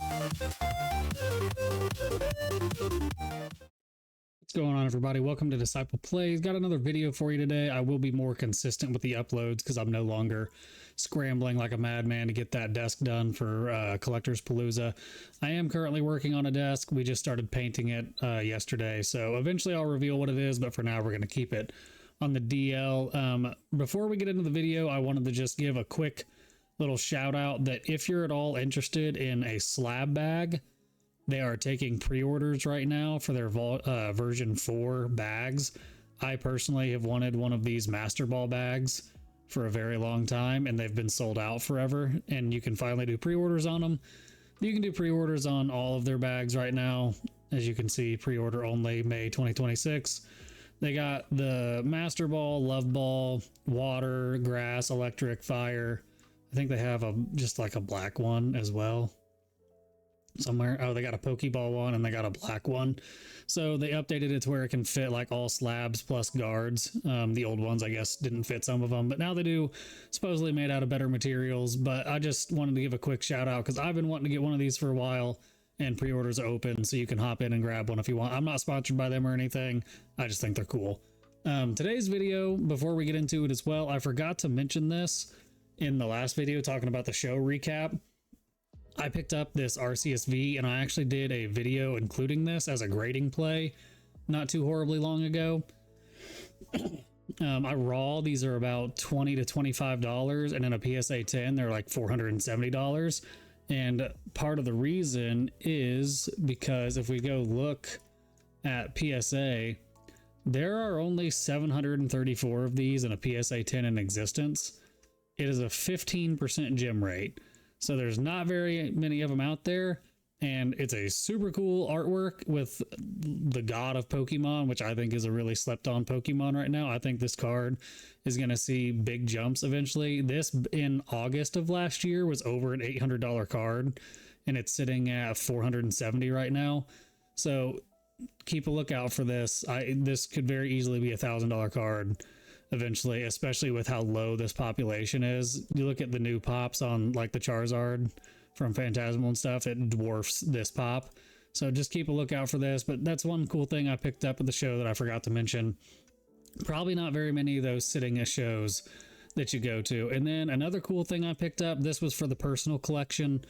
What's going on, everybody? Welcome to Disciple Plays. Got another video for you today. I will be more consistent with the uploads because I'm no longer scrambling like a madman to get that desk done for Collector's Palooza. I am currently working on a desk. We just started painting it yesterday, so eventually I'll reveal what it is, but for now we're going to keep it on the DL. Before we get into the video, I wanted to just give a quick little shout out that if you're at all interested in a slab bag, they are taking pre-orders right now for their version 4 bags. I personally have wanted one of these Master Ball bags for a very long time, and they've been sold out forever, and you can finally do pre-orders on them. You can do pre-orders on all of their bags right now. As you can see, pre-order only May 2026. They got the Master Ball, Love Ball, Water, Grass, Electric, Fire. I think they have just like a black one as well somewhere. Oh, they got a Pokeball one and they got a black one. So they updated it to where it can fit like all slabs plus guards. The old ones, I guess, didn't fit some of them, but now they do, supposedly made out of better materials. But I just wanted to give a quick shout out because I've been wanting to get one of these for a while, and pre-orders are open, so you can hop in and grab one if you want. I'm not sponsored by them or anything. I just think they're cool. Today's video, before we get into it as well, I forgot to mention this in the last video talking about the show recap. I picked up this RCSV and I actually did a video including this as a grading play not too horribly long ago. I raw, these are about $20 to $25, and in a PSA 10 they're like $470. And part of the reason is because if we go look at PSA, there are only 734 of these in a PSA 10 in existence. It is a 15% gem rate. So there's not very many of them out there, and it's a super cool artwork with the god of Pokemon, which I think is a really slept on Pokemon right now. I think this card is going to see big jumps eventually. This in August of last year was over an $800 card, and it's sitting at $470 right now. So keep a lookout for this. This could very easily be $1,000 card eventually, especially with how low this population is. You look at the new pops on like the Charizard from Phantasmal and stuff, it dwarfs this pop. So just keep a lookout for this. But that's one cool thing I picked up at the show that I forgot to mention. Probably not very many of those sitting at shows that you go to. And then another cool thing I picked up, this was for the personal collection,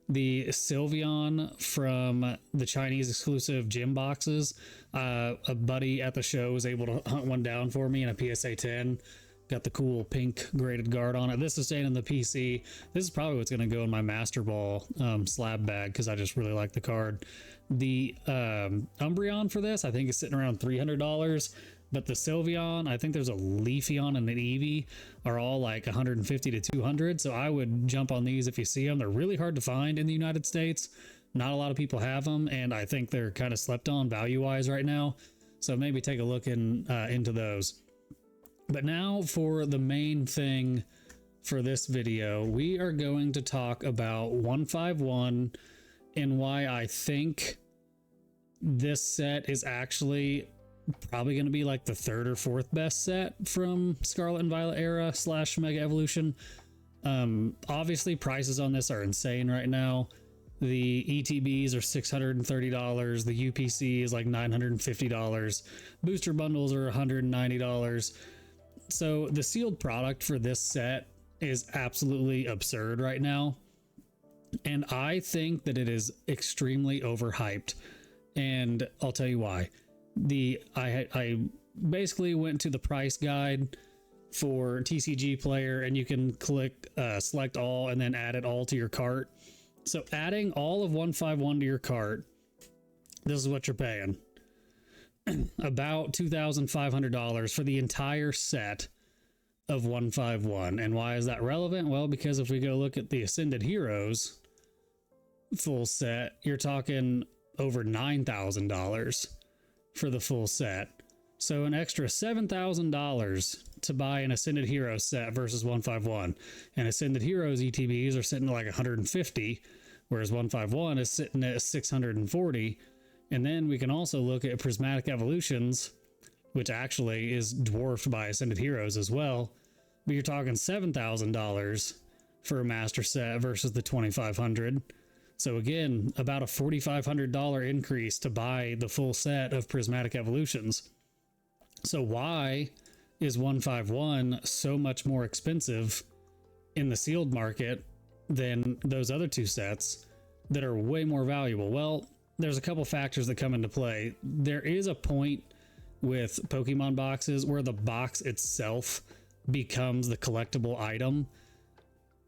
the Sylveon from the Chinese exclusive gym boxes. A buddy at the show was able to hunt one down for me in a PSA 10. Got the cool pink graded guard on it. This is staying in the PC. This is probably what's going to go in my Master Ball slab bag because I just really like the card. The Umbreon for this, I think, is sitting around $300. But the Sylveon, I think there's a Leafeon and an Eevee, are all like 150 to 200. So I would jump on these if you see them. They're really hard to find in the United States. Not a lot of people have them, and I think they're kind of slept on value-wise right now. So maybe take a look into those. But now for the main thing for this video, we are going to talk about 151 and why I think this set is actually probably going to be like the 3rd or 4th best set from Scarlet and Violet era / Mega Evolution. Obviously prices on this are insane right now. The ETBs are $630. The UPC is like $950. Booster bundles are $190. So the sealed product for this set is absolutely absurd right now. And I think that it is extremely overhyped. And I'll tell you why. I basically went to the price guide for TCG Player, and you can click select all and then add it all to your cart. So adding all of 151 to your cart, this is what you're paying. About $2,500 for the entire set of 151. And why is that relevant? Well, because if we go look at the Ascended Heroes full set, you're talking over $9,000 for the full set. So an extra $7,000 to buy an Ascended Heroes set versus 151. And Ascended Heroes ETBs are sitting at like 150, whereas 151 is sitting at 640. And then we can also look at Prismatic Evolutions, which actually is dwarfed by Ascended Heroes as well. But you're talking $7,000 for a master set versus the $2,500. So again, about a $4,500 increase to buy the full set of Prismatic Evolutions. So why is 151 so much more expensive in the sealed market than those other two sets that are way more valuable? Well, there's a couple factors that come into play. There is a point with Pokemon boxes where the box itself becomes the collectible item.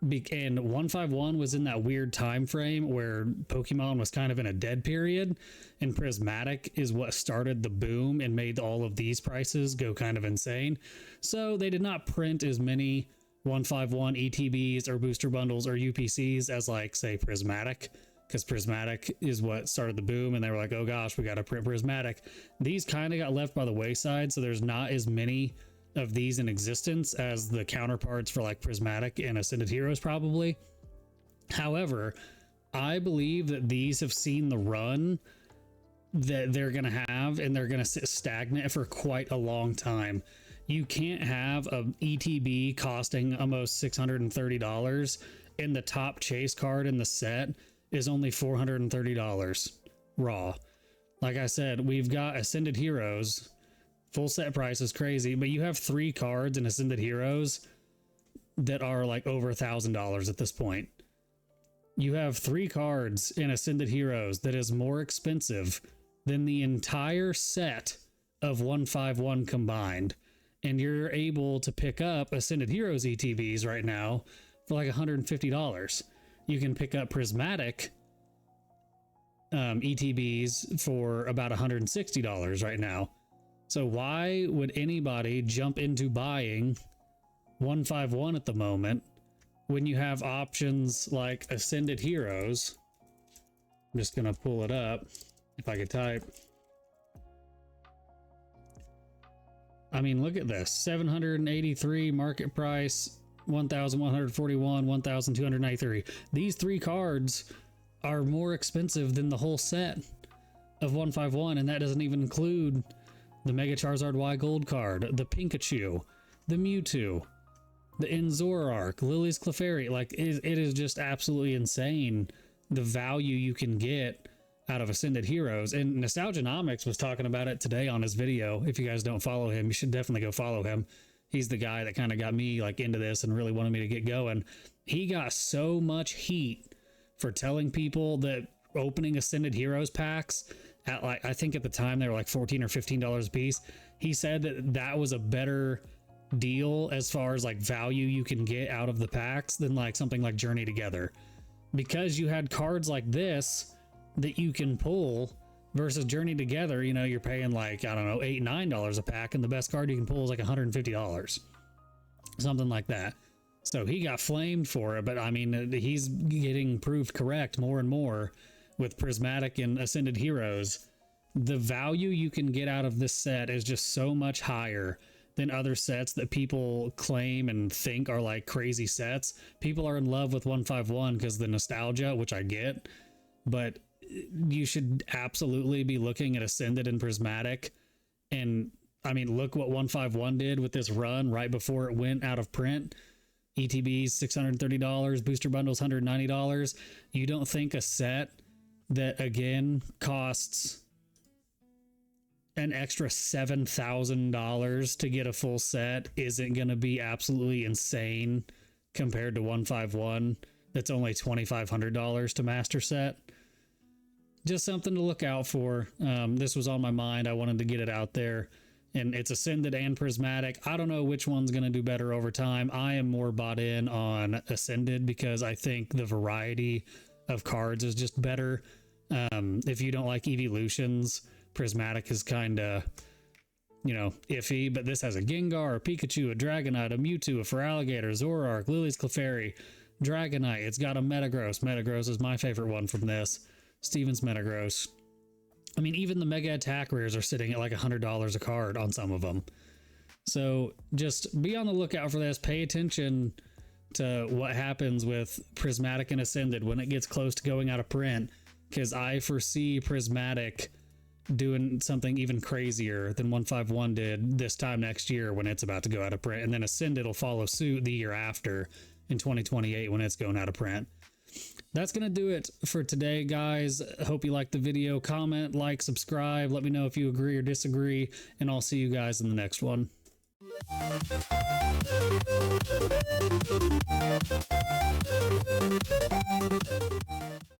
And 151 was in that weird time frame where Pokemon was kind of in a dead period, and Prismatic is what started the boom and made all of these prices go kind of insane. So they did not print as many 151 ETBs or booster bundles or UPCs as, like, say, Prismatic, because Prismatic is what started the boom, and they were like, oh gosh, we got to print Prismatic. These kind of got left by the wayside, so there's not as many of these in existence as the counterparts for like Prismatic and Ascended Heroes probably. However, I believe that these have seen the run that they're going to have, and they're going to sit stagnant for quite a long time. You can't have an ETB costing almost $630 and the top chase card in the set is only $430 raw. Like I said, we've got Ascended Heroes. Full set price is crazy, but you have 3 cards in Ascended Heroes that are like over $1,000 at this point. You have 3 cards in Ascended Heroes that is more expensive than the entire set of 151 combined, and you're able to pick up Ascended Heroes ETBs right now for like $150. You can pick up Prismatic ETBs for about $160 right now. So why would anybody jump into buying 151 at the moment when you have options like Ascended Heroes? I'm just going to pull it up if I could type. I mean, look at this. 783 market price, 1,141, 1,293. These 3 cards are more expensive than the whole set of 151, and that doesn't even include the Mega Charizard Y Gold card, the Pikachu, the Mewtwo, the Zoroark, Lily's Clefairy. Like, it is just absolutely insane the value you can get out of Ascended Heroes. And Nostalgianomics was talking about it today on his video. If you guys don't follow him, you should definitely go follow him. He's the guy that kind of got me like into this and really wanted me to get going. He got so much heat for telling people that opening Ascended Heroes packs at, like, I think at the time they were like $14 or $15 a piece. He said that that was a better deal as far as like value you can get out of the packs than like something like Journey Together, because you had cards like this that you can pull versus Journey Together. You know, you're paying like, I don't know, $8, $9 a pack, and the best card you can pull is like $150, something like that. So he got flamed for it, but I mean, he's getting proved correct more and more with Prismatic and Ascended Heroes. The value you can get out of this set is just so much higher than other sets that people claim and think are like crazy sets. People are in love with 151 because the nostalgia, which I get, but you should absolutely be looking at Ascended and Prismatic. And I mean, look what 151 did with this run right before it went out of print. ETBs $630, booster bundles $190. You don't think a set that again costs an extra $7,000 to get a full set isn't going to be absolutely insane compared to 151 that's only $2,500 to master set? Just something to look out for. This was on my mind. I wanted to get it out there. And it's Ascended and Prismatic. I don't know which one's going to do better over time. I am more bought in on Ascended because I think the variety of cards is just better. If you don't like Evolutions, Prismatic is kind of, you know, iffy, but this has a Gengar, a Pikachu, a Dragonite, a Mewtwo, a Feraligatr, Zoroark, Lily's Clefairy, Dragonite. It's got a Metagross. Metagross is my favorite one from this. Steven's Metagross. I mean, even the Mega Attack Rares are sitting at like $100 a card on some of them. So just be on the lookout for this. Pay attention to what happens with Prismatic and Ascended when it gets close to going out of print, because I foresee Prismatic doing something even crazier than 151 did this time next year when it's about to go out of print. And then Ascended will follow suit the year after in 2028 when it's going out of print. that's going to do it for today, guys. Hope you liked the video. Comment, like, subscribe. Let me know if you agree or disagree, and I'll see you guys in the next one.